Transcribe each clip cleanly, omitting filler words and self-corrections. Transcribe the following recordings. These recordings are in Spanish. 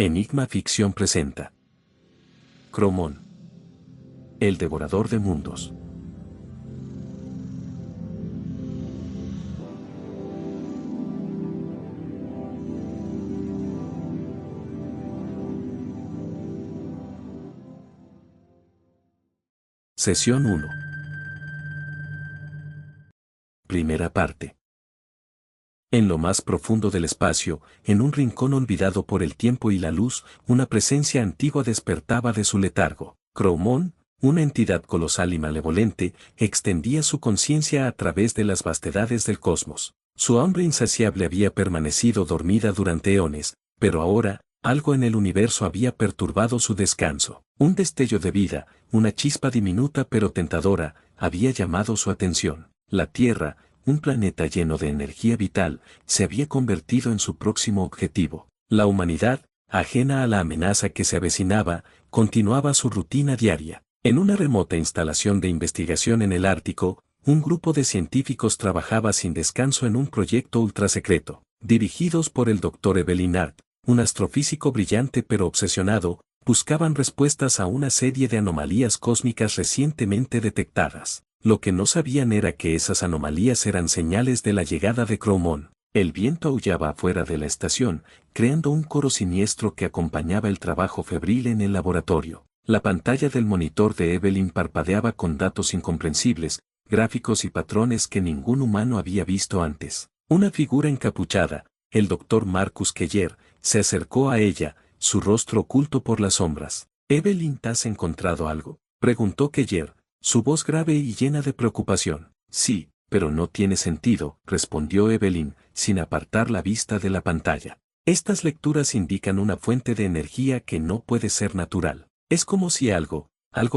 Enigma Ficción presenta Cromón, el devorador de mundos. Sesión 1. Primera parte. En lo más profundo del espacio, en un rincón olvidado por el tiempo y la luz, una presencia antigua despertaba de su letargo. Cromón, una entidad colosal y malevolente, extendía su conciencia a través de las vastedades del cosmos. Su hambre insaciable había permanecido dormida durante eones, pero ahora, algo en el universo había perturbado su descanso. Un destello de vida, una chispa diminuta pero tentadora, había llamado su atención. La Tierra, un planeta lleno de energía vital, se había convertido en su próximo objetivo. La humanidad, ajena a la amenaza que se avecinaba, continuaba su rutina diaria. En una remota instalación de investigación en el Ártico, un grupo de científicos trabajaba sin descanso en un proyecto ultrasecreto. Dirigidos por el Dr. Evelyn Hart, un astrofísico brillante pero obsesionado, buscaban respuestas a una serie de anomalías cósmicas recientemente detectadas. Lo que no sabían era que esas anomalías eran señales de la llegada de Cromón. El viento aullaba afuera de la estación, creando un coro siniestro que acompañaba el trabajo febril en el laboratorio. La pantalla del monitor de Evelyn parpadeaba con datos incomprensibles, gráficos y patrones que ningún humano había visto antes. Una figura encapuchada, el Dr. Marcus Keller, se acercó a ella, su rostro oculto por las sombras. «Evelyn, ¿has encontrado algo?», preguntó Keller, su voz grave y llena de preocupación. «Sí, pero no tiene sentido», respondió Evelyn, sin apartar la vista de la pantalla. «Estas lecturas indican una fuente de energía que no puede ser natural. Es como si algo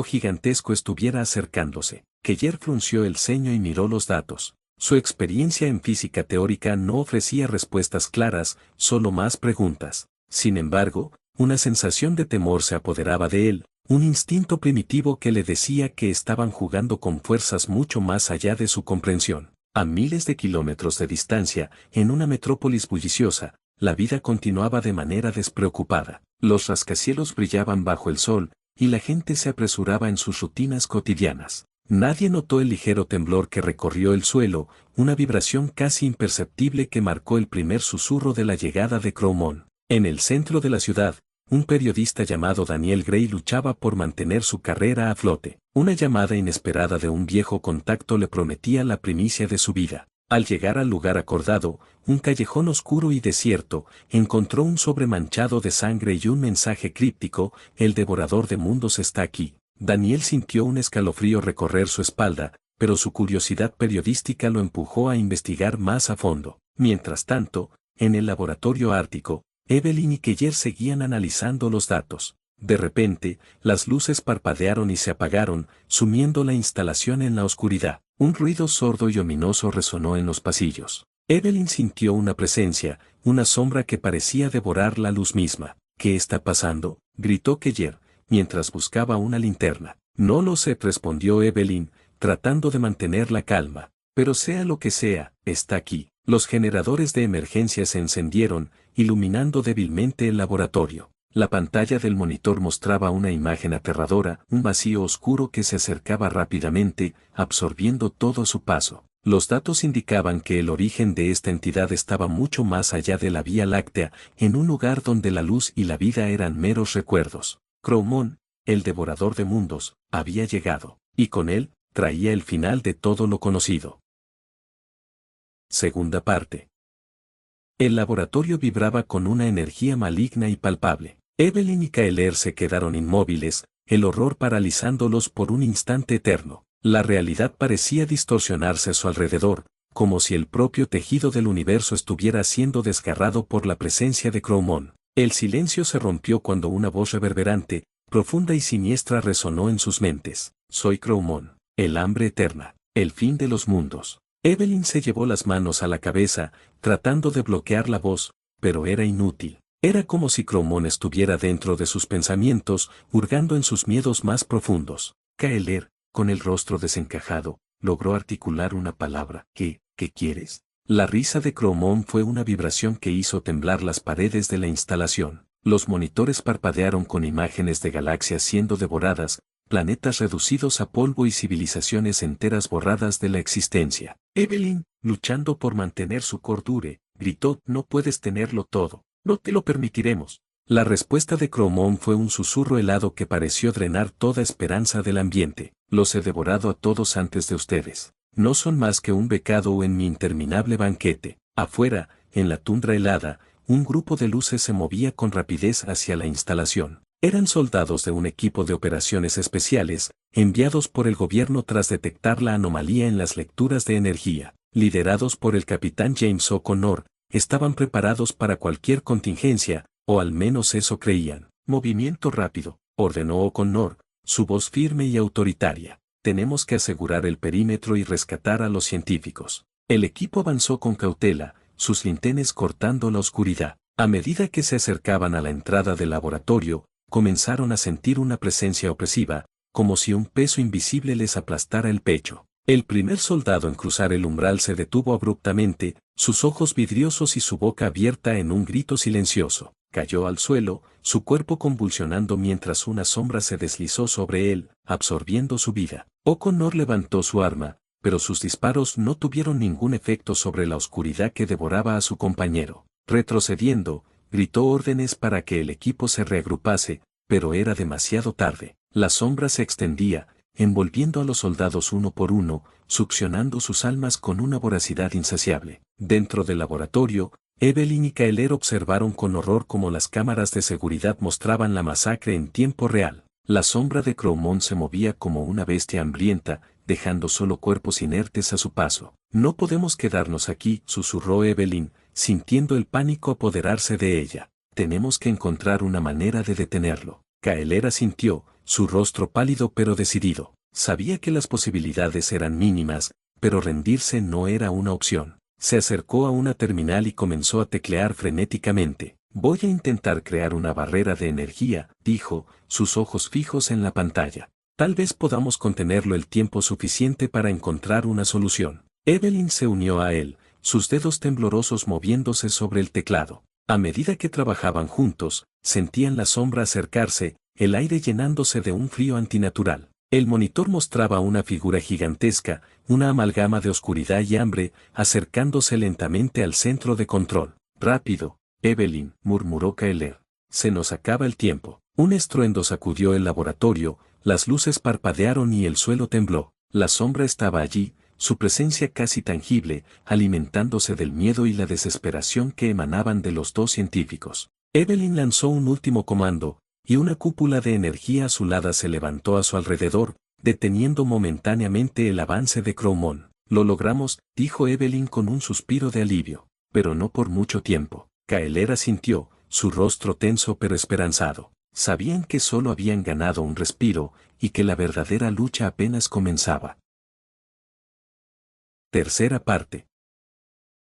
gigantesco estuviera acercándose». Keller frunció el ceño y miró los datos. Su experiencia en física teórica no ofrecía respuestas claras, solo más preguntas. Sin embargo, una sensación de temor se apoderaba de él, un instinto primitivo que le decía que estaban jugando con fuerzas mucho más allá de su comprensión. A miles de kilómetros de distancia, en una metrópolis bulliciosa, la vida continuaba de manera despreocupada. Los rascacielos brillaban bajo el sol, y la gente se apresuraba en sus rutinas cotidianas. Nadie notó el ligero temblor que recorrió el suelo, una vibración casi imperceptible que marcó el primer susurro de la llegada de Cromón. En el centro de la ciudad, un periodista llamado Daniel Gray luchaba por mantener su carrera a flote. Una llamada inesperada de un viejo contacto le prometía la primicia de su vida. Al llegar al lugar acordado, un callejón oscuro y desierto, encontró un sobre manchado de sangre y un mensaje críptico: «El devorador de mundos está aquí». Daniel sintió un escalofrío recorrer su espalda, pero su curiosidad periodística lo empujó a investigar más a fondo. Mientras tanto, en el laboratorio ártico, Evelyn y Keller seguían analizando los datos. De repente, las luces parpadearon y se apagaron, sumiendo la instalación en la oscuridad. Un ruido sordo y ominoso resonó en los pasillos. Evelyn sintió una presencia, una sombra que parecía devorar la luz misma. «¿Qué está pasando?», gritó Keller, mientras buscaba una linterna. «No lo sé», respondió Evelyn, tratando de mantener la calma. «Pero sea lo que sea, está aquí». Los generadores de emergencia se encendieron, iluminando débilmente el laboratorio. La pantalla del monitor mostraba una imagen aterradora, un vacío oscuro que se acercaba rápidamente, absorbiendo todo a su paso. Los datos indicaban que el origen de esta entidad estaba mucho más allá de la Vía Láctea, en un lugar donde la luz y la vida eran meros recuerdos. Cromón, el devorador de mundos, había llegado, y con él, traía el final de todo lo conocido. Segunda parte. El laboratorio vibraba con una energía maligna y palpable. Evelyn y Keller se quedaron inmóviles, el horror paralizándolos por un instante eterno. La realidad parecía distorsionarse a su alrededor, como si el propio tejido del universo estuviera siendo desgarrado por la presencia de Cromón. El silencio se rompió cuando una voz reverberante, profunda y siniestra resonó en sus mentes. «Soy Cromón, el hambre eterna, el fin de los mundos». Evelyn se llevó las manos a la cabeza, tratando de bloquear la voz, pero era inútil. Era como si Cromón estuviera dentro de sus pensamientos, hurgando en sus miedos más profundos. Keller, con el rostro desencajado, logró articular una palabra. «¿Qué quieres?». La risa de Cromón fue una vibración que hizo temblar las paredes de la instalación. Los monitores parpadearon con imágenes de galaxias siendo devoradas, planetas reducidos a polvo y civilizaciones enteras borradas de la existencia. Evelyn, luchando por mantener su cordura, gritó: «No puedes tenerlo todo. No te lo permitiremos». La respuesta de Cromón fue un susurro helado que pareció drenar toda esperanza del ambiente. «Los he devorado a todos antes de ustedes. No son más que un becado en mi interminable banquete». Afuera, en la tundra helada, un grupo de luces se movía con rapidez hacia la instalación. Eran soldados de un equipo de operaciones especiales, enviados por el gobierno tras detectar la anomalía en las lecturas de energía. Liderados por el capitán James O'Connor, estaban preparados para cualquier contingencia, o al menos eso creían. «Movimiento rápido», ordenó O'Connor, su voz firme y autoritaria. «Tenemos que asegurar el perímetro y rescatar a los científicos». El equipo avanzó con cautela, sus linternas cortando la oscuridad. A medida que se acercaban a la entrada del laboratorio, comenzaron a sentir una presencia opresiva, como si un peso invisible les aplastara el pecho. El primer soldado en cruzar el umbral se detuvo abruptamente, sus ojos vidriosos y su boca abierta en un grito silencioso. Cayó al suelo, su cuerpo convulsionando mientras una sombra se deslizó sobre él, absorbiendo su vida. O'Connor levantó su arma, pero sus disparos no tuvieron ningún efecto sobre la oscuridad que devoraba a su compañero. Retrocediendo, gritó órdenes para que el equipo se reagrupase, pero era demasiado tarde. La sombra se extendía, envolviendo a los soldados uno por uno, succionando sus almas con una voracidad insaciable. Dentro del laboratorio, Evelyn y Kaeler observaron con horror cómo las cámaras de seguridad mostraban la masacre en tiempo real. La sombra de Cromón se movía como una bestia hambrienta, dejando solo cuerpos inertes a su paso. «No podemos quedarnos aquí», susurró Evelyn, sintiendo el pánico apoderarse de ella. «Tenemos que encontrar una manera de detenerlo». Kaeler asintió, su rostro pálido pero decidido. Sabía que las posibilidades eran mínimas, pero rendirse no era una opción. Se acercó a una terminal y comenzó a teclear frenéticamente. «Voy a intentar crear una barrera de energía», dijo, sus ojos fijos en la pantalla. «Tal vez podamos contenerlo el tiempo suficiente para encontrar una solución». Evelyn se unió a él, sus dedos temblorosos moviéndose sobre el teclado. A medida que trabajaban juntos, sentían la sombra acercarse, el aire llenándose de un frío antinatural. El monitor mostraba una figura gigantesca, una amalgama de oscuridad y hambre, acercándose lentamente al centro de control. «Rápido, Evelyn», murmuró Kaeler. «Se nos acaba el tiempo». Un estruendo sacudió el laboratorio, las luces parpadearon y el suelo tembló. La sombra estaba allí, su presencia casi tangible, alimentándose del miedo y la desesperación que emanaban de los dos científicos. Evelyn lanzó un último comando, y una cúpula de energía azulada se levantó a su alrededor, deteniendo momentáneamente el avance de Cromón. «Lo logramos», dijo Evelyn con un suspiro de alivio. «Pero no por mucho tiempo». Kaeler asintió, su rostro tenso pero esperanzado. Sabían que solo habían ganado un respiro, y que la verdadera lucha apenas comenzaba. Tercera parte.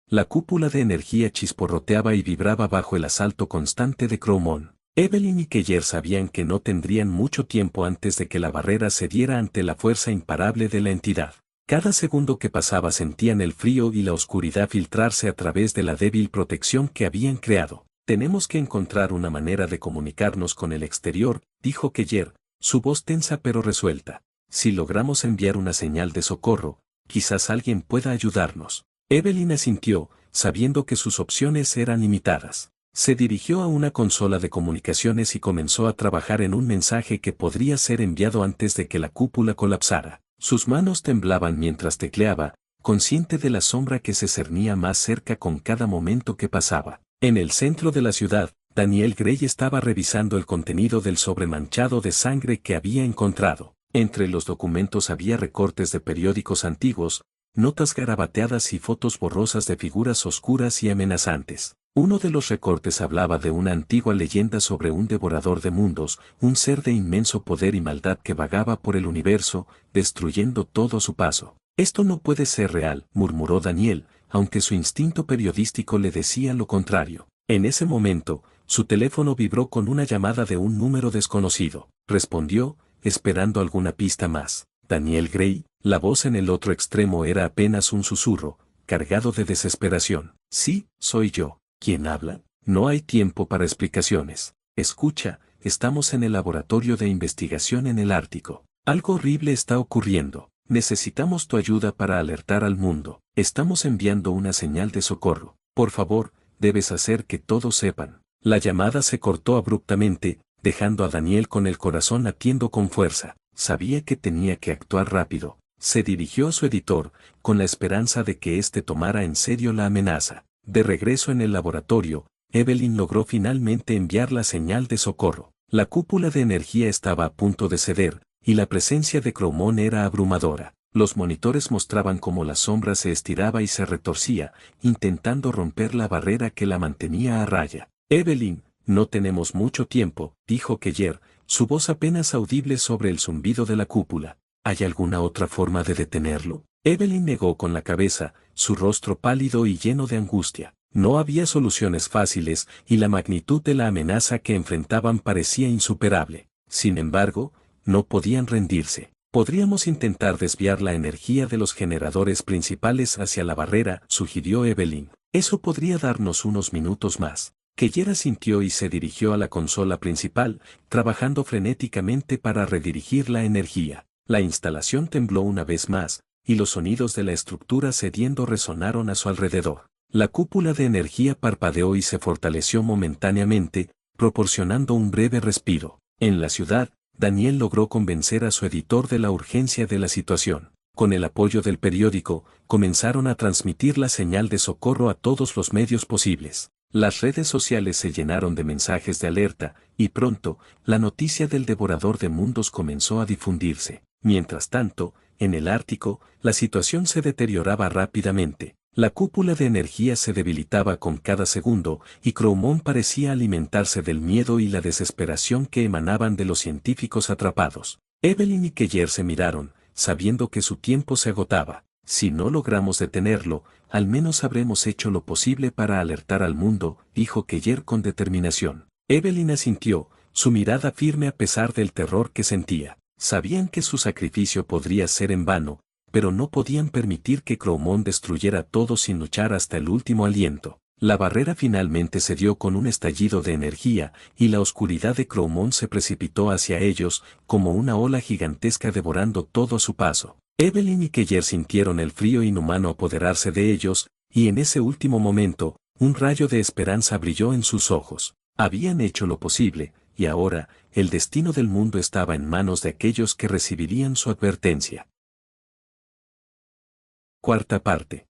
La cúpula de energía chisporroteaba y vibraba bajo el asalto constante de Cromón. Evelyn y Kaeler sabían que no tendrían mucho tiempo antes de que la barrera cediera ante la fuerza imparable de la entidad. Cada segundo que pasaba sentían el frío y la oscuridad filtrarse a través de la débil protección que habían creado. «Tenemos que encontrar una manera de comunicarnos con el exterior», dijo Kaeler, su voz tensa pero resuelta. «Si logramos enviar una señal de socorro, quizás alguien pueda ayudarnos». Evelyn asintió, sabiendo que sus opciones eran limitadas. Se dirigió a una consola de comunicaciones y comenzó a trabajar en un mensaje que podría ser enviado antes de que la cúpula colapsara. Sus manos temblaban mientras tecleaba, consciente de la sombra que se cernía más cerca con cada momento que pasaba. En el centro de la ciudad, Daniel Gray estaba revisando el contenido del sobre manchado de sangre que había encontrado. Entre los documentos había recortes de periódicos antiguos, notas garabateadas y fotos borrosas de figuras oscuras y amenazantes. Uno de los recortes hablaba de una antigua leyenda sobre un devorador de mundos, un ser de inmenso poder y maldad que vagaba por el universo, destruyendo todo a su paso. «Esto no puede ser real», murmuró Daniel, aunque su instinto periodístico le decía lo contrario. En ese momento, su teléfono vibró con una llamada de un número desconocido. Respondió, esperando alguna pista más. «Daniel Gray», la voz en el otro extremo era apenas un susurro, cargado de desesperación. «Sí, soy yo». «¿Quién habla?». no hay tiempo para explicaciones. Escucha, estamos en el laboratorio de investigación en el Ártico. Algo horrible está ocurriendo. Necesitamos tu ayuda para alertar al mundo. Estamos enviando una señal de socorro. Por favor, debes hacer que todos sepan. La llamada se cortó abruptamente, dejando a Daniel con el corazón latiendo con fuerza. Sabía que tenía que actuar rápido. Se dirigió a su editor, con la esperanza de que éste tomara en serio la amenaza. De regreso en el laboratorio, Evelyn logró finalmente enviar la señal de socorro. La cúpula de energía estaba a punto de ceder, y la presencia de Cromón era abrumadora. Los monitores mostraban cómo la sombra se estiraba y se retorcía, intentando romper la barrera que la mantenía a raya. Evelyn, no tenemos mucho tiempo, dijo Keller, su voz apenas audible sobre el zumbido de la cúpula. ¿Hay alguna otra forma de detenerlo? Evelyn negó con la cabeza, su rostro pálido y lleno de angustia. No había soluciones fáciles, y la magnitud de la amenaza que enfrentaban parecía insuperable. Sin embargo, no podían rendirse. Podríamos intentar desviar la energía de los generadores principales hacia la barrera, sugirió Evelyn. Eso podría darnos unos minutos más. Keller asintió y se dirigió a la consola principal, trabajando frenéticamente para redirigir la energía. La instalación tembló una vez más, y los sonidos de la estructura cediendo resonaron a su alrededor. La cúpula de energía parpadeó y se fortaleció momentáneamente, proporcionando un breve respiro. En la ciudad, Daniel logró convencer a su editor de la urgencia de la situación. Con el apoyo del periódico, comenzaron a transmitir la señal de socorro a todos los medios posibles. Las redes sociales se llenaron de mensajes de alerta, y pronto, la noticia del devorador de mundos comenzó a difundirse. Mientras tanto, en el Ártico, la situación se deterioraba rápidamente. La cúpula de energía se debilitaba con cada segundo, y Cromón parecía alimentarse del miedo y la desesperación que emanaban de los científicos atrapados. Evelyn y Keller se miraron, sabiendo que su tiempo se agotaba. Si no logramos detenerlo, al menos habremos hecho lo posible para alertar al mundo, dijo Keller con determinación. Evelyn asintió, su mirada firme a pesar del terror que sentía. Sabían que su sacrificio podría ser en vano, pero no podían permitir que Cromón destruyera todo sin luchar hasta el último aliento. La barrera finalmente cedió con un estallido de energía, y la oscuridad de Cromón se precipitó hacia ellos, como una ola gigantesca devorando todo a su paso. Evelyn y Keller sintieron el frío inhumano apoderarse de ellos, y en ese último momento, un rayo de esperanza brilló en sus ojos. Habían hecho lo posible, y ahora, el destino del mundo estaba en manos de aquellos que recibirían su advertencia. Cuarta parte.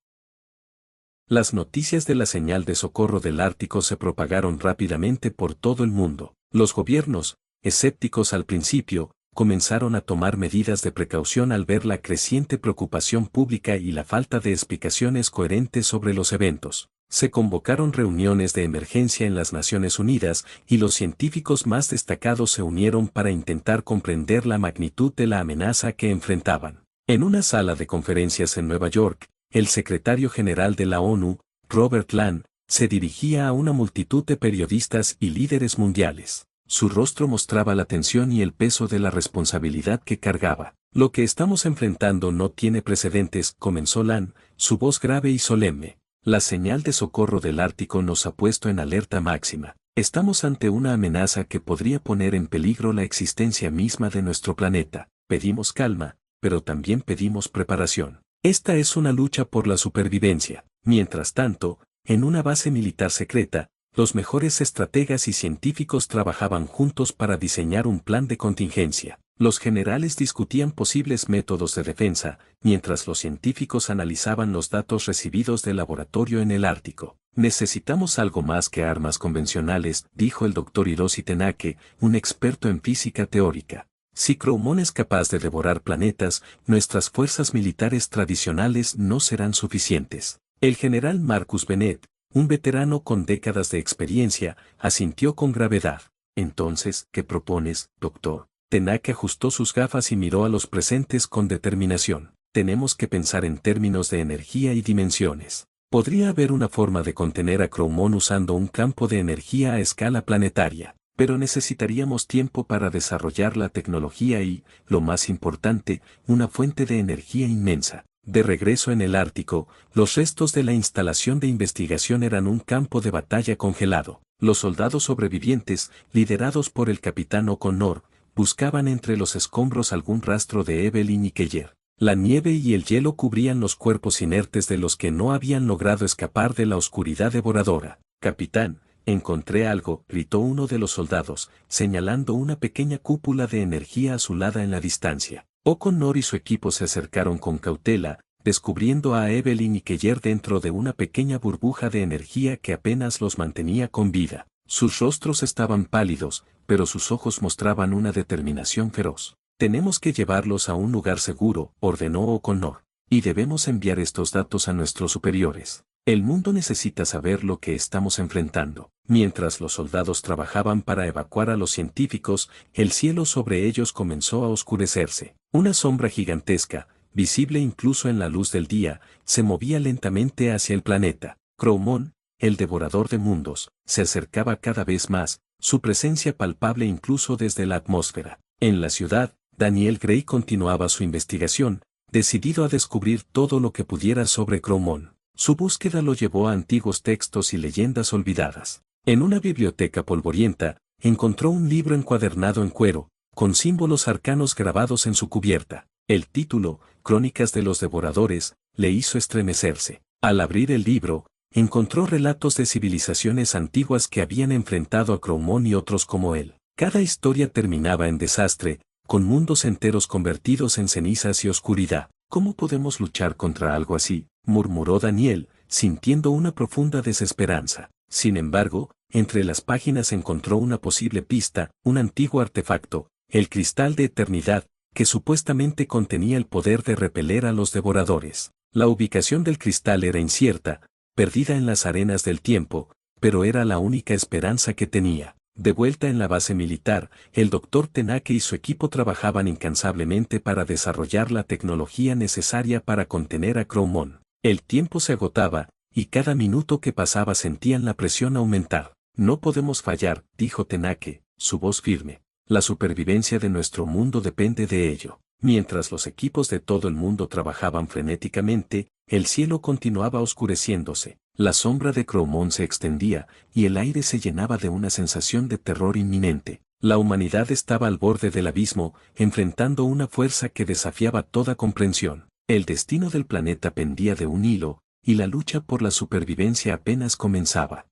Las noticias de la señal de socorro del Ártico se propagaron rápidamente por todo el mundo. Los gobiernos, escépticos al principio, comenzaron a tomar medidas de precaución al ver la creciente preocupación pública y la falta de explicaciones coherentes sobre los eventos. Se convocaron reuniones de emergencia en las Naciones Unidas, y los científicos más destacados se unieron para intentar comprender la magnitud de la amenaza que enfrentaban. En una sala de conferencias en Nueva York, el secretario general de la ONU, Robert Land, se dirigía a una multitud de periodistas y líderes mundiales. Su rostro mostraba la tensión y el peso de la responsabilidad que cargaba. Lo que estamos enfrentando no tiene precedentes, comenzó Land, su voz grave y solemne. La señal de socorro del Ártico nos ha puesto en alerta máxima. Estamos ante una amenaza que podría poner en peligro la existencia misma de nuestro planeta. Pedimos calma, pero también pedimos preparación. Esta es una lucha por la supervivencia. Mientras tanto, en una base militar secreta, los mejores estrategas y científicos trabajaban juntos para diseñar un plan de contingencia. Los generales discutían posibles métodos de defensa, mientras los científicos analizaban los datos recibidos del laboratorio en el Ártico. Necesitamos algo más que armas convencionales, dijo el Dr. Hiroshi Tenake, un experto en física teórica. Si Cromón es capaz de devorar planetas, nuestras fuerzas militares tradicionales no serán suficientes. El general Marcus Bennett, un veterano con décadas de experiencia, asintió con gravedad. Entonces, ¿qué propones, doctor? Tenake ajustó sus gafas y miró a los presentes con determinación. Tenemos que pensar en términos de energía y dimensiones. Podría haber una forma de contener a Cromón usando un campo de energía a escala planetaria, pero necesitaríamos tiempo para desarrollar la tecnología y, lo más importante, una fuente de energía inmensa. De regreso en el Ártico, los restos de la instalación de investigación eran un campo de batalla congelado. Los soldados sobrevivientes, liderados por el capitán O'Connor, buscaban entre los escombros algún rastro de Evelyn y Keller. La nieve y el hielo cubrían los cuerpos inertes de los que no habían logrado escapar de la oscuridad devoradora. Capitán, encontré algo, gritó uno de los soldados, señalando una pequeña cúpula de energía azulada en la distancia. O'Connor y su equipo se acercaron con cautela, descubriendo a Evelyn y Keller dentro de una pequeña burbuja de energía que apenas los mantenía con vida. Sus rostros estaban pálidos, pero sus ojos mostraban una determinación feroz. Tenemos que llevarlos a un lugar seguro, ordenó O'Connor, y debemos enviar estos datos a nuestros superiores. El mundo necesita saber lo que estamos enfrentando. Mientras los soldados trabajaban para evacuar a los científicos, el cielo sobre ellos comenzó a oscurecerse. Una sombra gigantesca, visible incluso en la luz del día, se movía lentamente hacia el planeta. Crowmon, el devorador de mundos, se acercaba cada vez más, su presencia palpable incluso desde la atmósfera. En la ciudad, Daniel Gray continuaba su investigación, decidido a descubrir todo lo que pudiera sobre Crowmon. Su búsqueda lo llevó a antiguos textos y leyendas olvidadas. En una biblioteca polvorienta, encontró un libro encuadernado en cuero, con símbolos arcanos grabados en su cubierta. El título, Crónicas de los Devoradores, le hizo estremecerse. Al abrir el libro, encontró relatos de civilizaciones antiguas que habían enfrentado a Crowmon y otros como él. Cada historia terminaba en desastre, con mundos enteros convertidos en cenizas y oscuridad. ¿Cómo podemos luchar contra algo así?, murmuró Daniel, sintiendo una profunda desesperanza. Sin embargo, entre las páginas encontró una posible pista, un antiguo artefacto, el cristal de eternidad, que supuestamente contenía el poder de repeler a los devoradores. La ubicación del cristal era incierta, perdida en las arenas del tiempo, pero era la única esperanza que tenía. De vuelta en la base militar, el Dr. Tenake y su equipo trabajaban incansablemente para desarrollar la tecnología necesaria para contener a Crowmon. El tiempo se agotaba, y cada minuto que pasaba sentían la presión aumentar. No podemos fallar, dijo Tenake, su voz firme. La supervivencia de nuestro mundo depende de ello. Mientras los equipos de todo el mundo trabajaban frenéticamente, el cielo continuaba oscureciéndose. La sombra de Crowmon se extendía, y el aire se llenaba de una sensación de terror inminente. La humanidad estaba al borde del abismo, enfrentando una fuerza que desafiaba toda comprensión. El destino del planeta pendía de un hilo, y la lucha por la supervivencia apenas comenzaba.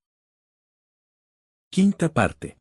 Quinta parte.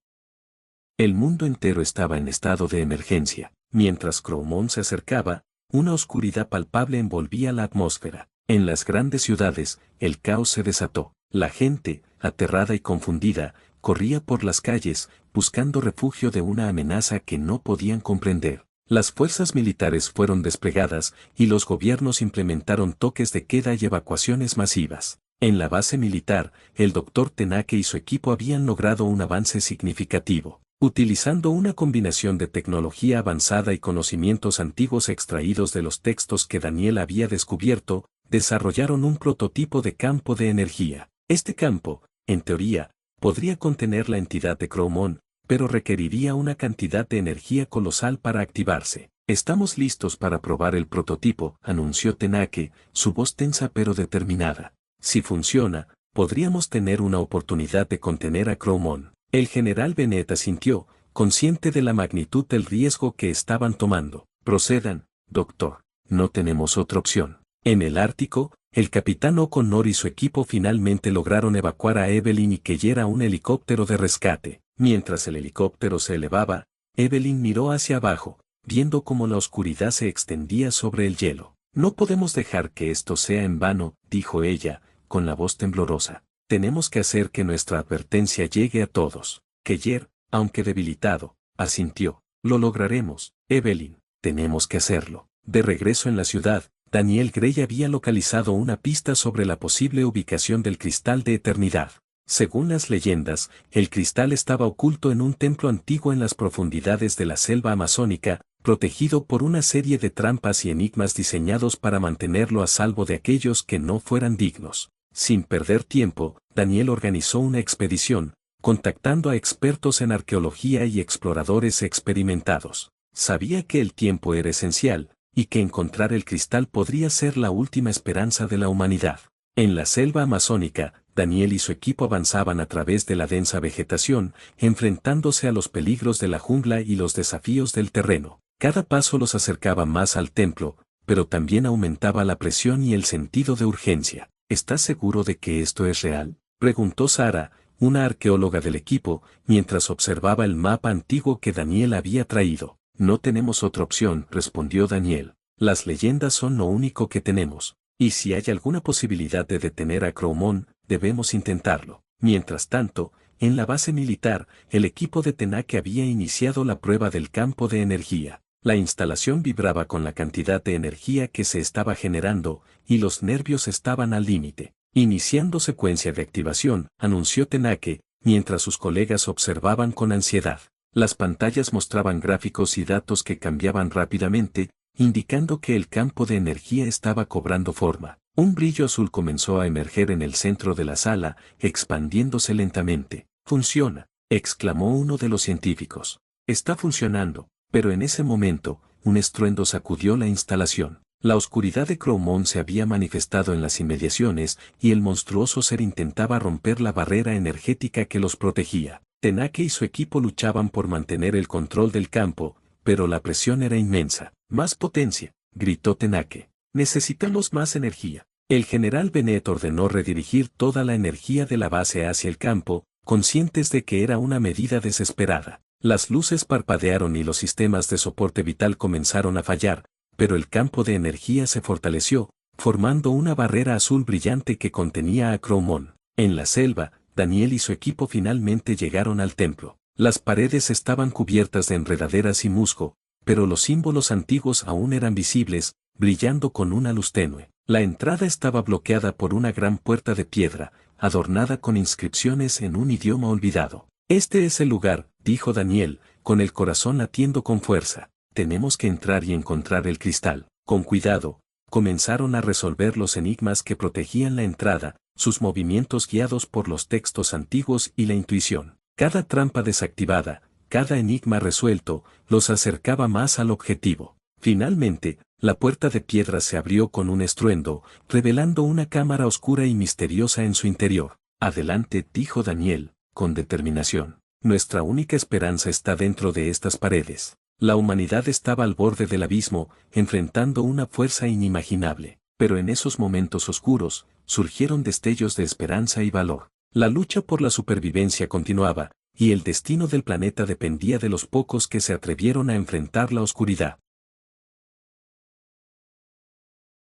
El mundo entero estaba en estado de emergencia. Mientras Crowmon se acercaba, una oscuridad palpable envolvía la atmósfera. En las grandes ciudades, el caos se desató. La gente, aterrada y confundida, corría por las calles, buscando refugio de una amenaza que no podían comprender. Las fuerzas militares fueron desplegadas, y los gobiernos implementaron toques de queda y evacuaciones masivas. En la base militar, el Dr. Tenake y su equipo habían logrado un avance significativo. Utilizando una combinación de tecnología avanzada y conocimientos antiguos extraídos de los textos que Daniel había descubierto, desarrollaron un prototipo de campo de energía. Este campo, en teoría, podría contener la entidad de Crowmon, pero requeriría una cantidad de energía colosal para activarse. Estamos listos para probar el prototipo, anunció Tenake, su voz tensa pero determinada. Si funciona, podríamos tener una oportunidad de contener a Crowmon. El general Bennett asintió, consciente de la magnitud del riesgo que estaban tomando. Procedan, doctor. No tenemos otra opción. En el Ártico, el capitán O'Connor y su equipo finalmente lograron evacuar a Evelyn y Keller a un helicóptero de rescate. Mientras el helicóptero se elevaba, Evelyn miró hacia abajo, viendo cómo la oscuridad se extendía sobre el hielo. No podemos dejar que esto sea en vano, dijo ella, con la voz temblorosa. Tenemos que hacer que nuestra advertencia llegue a todos. Keller, aunque debilitado, asintió. Lo lograremos, Evelyn, tenemos que hacerlo. De regreso en la ciudad, Daniel Gray había localizado una pista sobre la posible ubicación del cristal de eternidad. Según las leyendas, el cristal estaba oculto en un templo antiguo en las profundidades de la selva amazónica, protegido por una serie de trampas y enigmas diseñados para mantenerlo a salvo de aquellos que no fueran dignos. Sin perder tiempo, Daniel organizó una expedición, contactando a expertos en arqueología y exploradores experimentados. Sabía que el tiempo era esencial, y que encontrar el cristal podría ser la última esperanza de la humanidad. En la selva amazónica, Daniel y su equipo avanzaban a través de la densa vegetación, enfrentándose a los peligros de la jungla y los desafíos del terreno. Cada paso los acercaba más al templo, pero también aumentaba la presión y el sentido de urgencia. ¿Estás seguro de que esto es real?, preguntó Sara, una arqueóloga del equipo, mientras observaba el mapa antiguo que Daniel había traído. No tenemos otra opción, respondió Daniel. Las leyendas son lo único que tenemos. Y si hay alguna posibilidad de detener a Cromón, debemos intentarlo. Mientras tanto, en la base militar, el equipo de Tenake había iniciado la prueba del campo de energía. La instalación vibraba con la cantidad de energía que se estaba generando, y los nervios estaban al límite. Iniciando secuencia de activación, anunció Tenake, mientras sus colegas observaban con ansiedad. Las pantallas mostraban gráficos y datos que cambiaban rápidamente, indicando que el campo de energía estaba cobrando forma. Un brillo azul comenzó a emerger en el centro de la sala, expandiéndose lentamente. «Funciona», exclamó uno de los científicos. «Está funcionando», pero en ese momento, un estruendo sacudió la instalación. La oscuridad de Cromón se había manifestado en las inmediaciones y el monstruoso ser intentaba romper la barrera energética que los protegía. Tenake y su equipo luchaban por mantener el control del campo, pero la presión era inmensa. «Más potencia», gritó Tenake. «Necesitamos más energía». El general Bennett ordenó redirigir toda la energía de la base hacia el campo, conscientes de que era una medida desesperada. Las luces parpadearon y los sistemas de soporte vital comenzaron a fallar, pero el campo de energía se fortaleció, formando una barrera azul brillante que contenía a Cromón. En la selva, Daniel y su equipo finalmente llegaron al templo. Las paredes estaban cubiertas de enredaderas y musgo, pero los símbolos antiguos aún eran visibles, brillando con una luz tenue. La entrada estaba bloqueada por una gran puerta de piedra, adornada con inscripciones en un idioma olvidado. «Este es el lugar», dijo Daniel, con el corazón latiendo con fuerza. «Tenemos que entrar y encontrar el cristal». Con cuidado, comenzaron a resolver los enigmas que protegían la entrada, sus movimientos guiados por los textos antiguos y la intuición. Cada trampa desactivada, cada enigma resuelto, los acercaba más al objetivo. Finalmente, la puerta de piedra se abrió con un estruendo, revelando una cámara oscura y misteriosa en su interior. «Adelante», dijo Daniel, con determinación. «Nuestra única esperanza está dentro de estas paredes». La humanidad estaba al borde del abismo, enfrentando una fuerza inimaginable. Pero en esos momentos oscuros, surgieron destellos de esperanza y valor. La lucha por la supervivencia continuaba, y el destino del planeta dependía de los pocos que se atrevieron a enfrentar la oscuridad.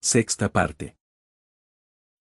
Sexta parte.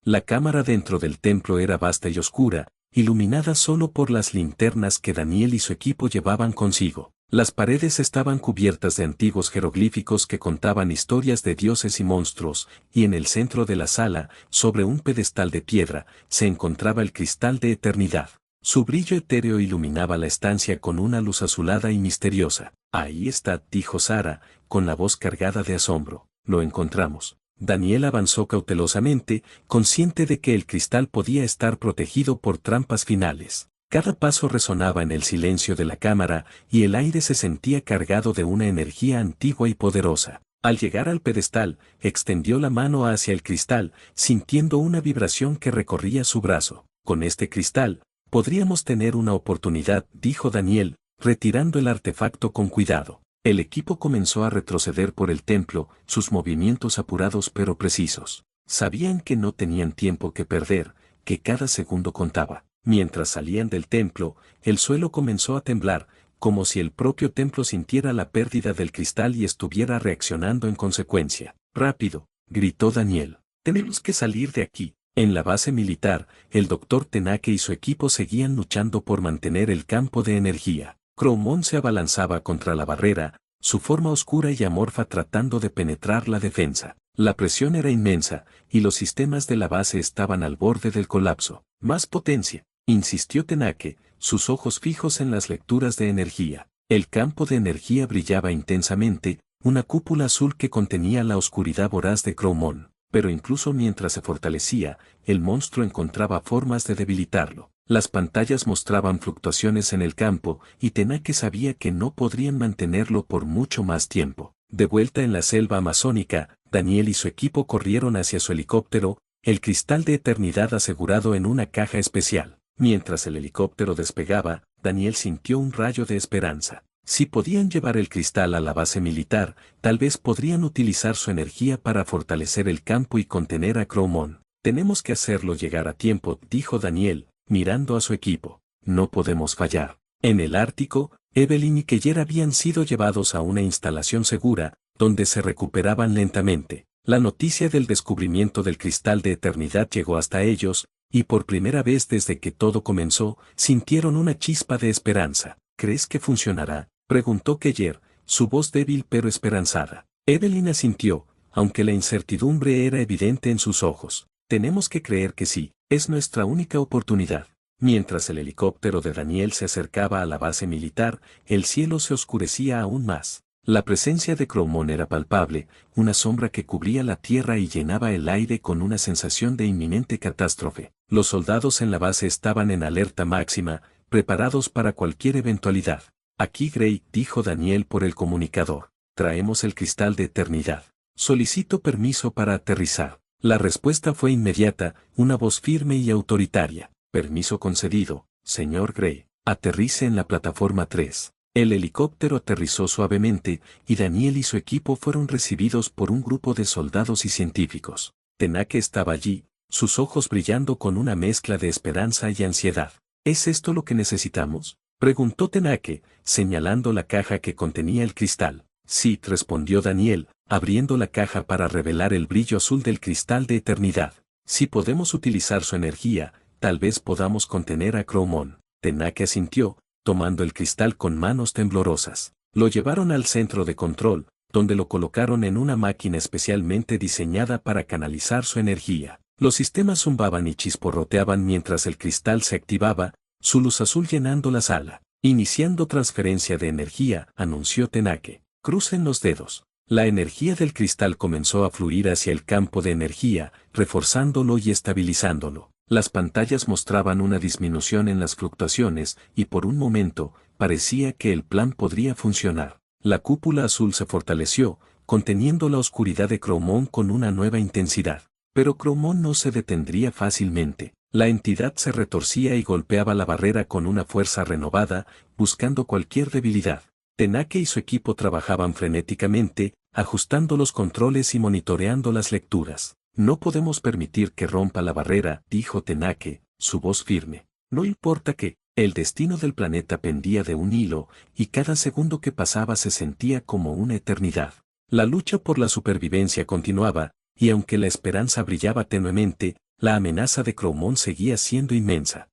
La cámara dentro del templo era vasta y oscura, iluminada solo por las linternas que Daniel y su equipo llevaban consigo. Las paredes estaban cubiertas de antiguos jeroglíficos que contaban historias de dioses y monstruos, y en el centro de la sala, sobre un pedestal de piedra, se encontraba el cristal de eternidad. Su brillo etéreo iluminaba la estancia con una luz azulada y misteriosa. «Ahí está», dijo Sara, con la voz cargada de asombro. «Lo encontramos». Daniel avanzó cautelosamente, consciente de que el cristal podía estar protegido por trampas finales. Cada paso resonaba en el silencio de la cámara y el aire se sentía cargado de una energía antigua y poderosa. Al llegar al pedestal, extendió la mano hacia el cristal, sintiendo una vibración que recorría su brazo. «Con este cristal, podríamos tener una oportunidad», dijo Daniel, retirando el artefacto con cuidado. El equipo comenzó a retroceder por el templo, sus movimientos apurados pero precisos. Sabían que no tenían tiempo que perder, que cada segundo contaba. Mientras salían del templo, el suelo comenzó a temblar, como si el propio templo sintiera la pérdida del cristal y estuviera reaccionando en consecuencia. «Rápido», gritó Daniel. «Tenemos que salir de aquí». En la base militar, el Dr. Tenake y su equipo seguían luchando por mantener el campo de energía. Cromón se abalanzaba contra la barrera, su forma oscura y amorfa tratando de penetrar la defensa. La presión era inmensa, y los sistemas de la base estaban al borde del colapso. «Más potencia», insistió Tenake, sus ojos fijos en las lecturas de energía. El campo de energía brillaba intensamente, una cúpula azul que contenía la oscuridad voraz de Cromón. Pero incluso mientras se fortalecía, el monstruo encontraba formas de debilitarlo. Las pantallas mostraban fluctuaciones en el campo, y Tenake sabía que no podrían mantenerlo por mucho más tiempo. De vuelta en la selva amazónica, Daniel y su equipo corrieron hacia su helicóptero, el cristal de eternidad asegurado en una caja especial. Mientras el helicóptero despegaba, Daniel sintió un rayo de esperanza. Si podían llevar el cristal a la base militar, tal vez podrían utilizar su energía para fortalecer el campo y contener a Crowmon. Tenemos que hacerlo llegar a tiempo, dijo Daniel, mirando a su equipo. No podemos fallar. En el Ártico, Evelyn y Keller habían sido llevados a una instalación segura, donde se recuperaban lentamente. La noticia del descubrimiento del cristal de eternidad llegó hasta ellos, y por primera vez desde que todo comenzó, sintieron una chispa de esperanza. ¿Crees que funcionará?, preguntó Keller, su voz débil pero esperanzada. Evelyn asintió, aunque la incertidumbre era evidente en sus ojos. Tenemos que creer que sí, es nuestra única oportunidad. Mientras el helicóptero de Daniel se acercaba a la base militar, el cielo se oscurecía aún más. La presencia de Crowmon era palpable, una sombra que cubría la tierra y llenaba el aire con una sensación de inminente catástrofe. Los soldados en la base estaban en alerta máxima, preparados para cualquier eventualidad. Aquí Gray, dijo Daniel por el comunicador. Traemos el cristal de eternidad. Solicito permiso para aterrizar. La respuesta fue inmediata, una voz firme y autoritaria. Permiso concedido, señor Gray. Aterrice en la plataforma 3. El helicóptero aterrizó suavemente, y Daniel y su equipo fueron recibidos por un grupo de soldados y científicos. Tenake estaba allí, sus ojos brillando con una mezcla de esperanza y ansiedad. ¿Es esto lo que necesitamos?, preguntó Tenake, señalando la caja que contenía el cristal. Sí, respondió Daniel, abriendo la caja para revelar el brillo azul del cristal de eternidad. Si podemos utilizar su energía, tal vez podamos contener a Crowmon. Tenake asintió, tomando el cristal con manos temblorosas. Lo llevaron al centro de control, donde lo colocaron en una máquina especialmente diseñada para canalizar su energía. Los sistemas zumbaban y chisporroteaban mientras el cristal se activaba, su luz azul llenando la sala. Iniciando transferencia de energía, anunció Tenake. Crucen los dedos. La energía del cristal comenzó a fluir hacia el campo de energía, reforzándolo y estabilizándolo. Las pantallas mostraban una disminución en las fluctuaciones, y por un momento, parecía que el plan podría funcionar. La cúpula azul se fortaleció, conteniendo la oscuridad de Crowmon con una nueva intensidad. Pero Crowmon no se detendría fácilmente. La entidad se retorcía y golpeaba la barrera con una fuerza renovada, buscando cualquier debilidad. Tenake y su equipo trabajaban frenéticamente, ajustando los controles y monitoreando las lecturas. No podemos permitir que rompa la barrera, dijo Tenake, su voz firme. No importa que, el destino del planeta pendía de un hilo, y cada segundo que pasaba se sentía como una eternidad. La lucha por la supervivencia continuaba, y aunque la esperanza brillaba tenuemente, la amenaza de Crowmon seguía siendo inmensa.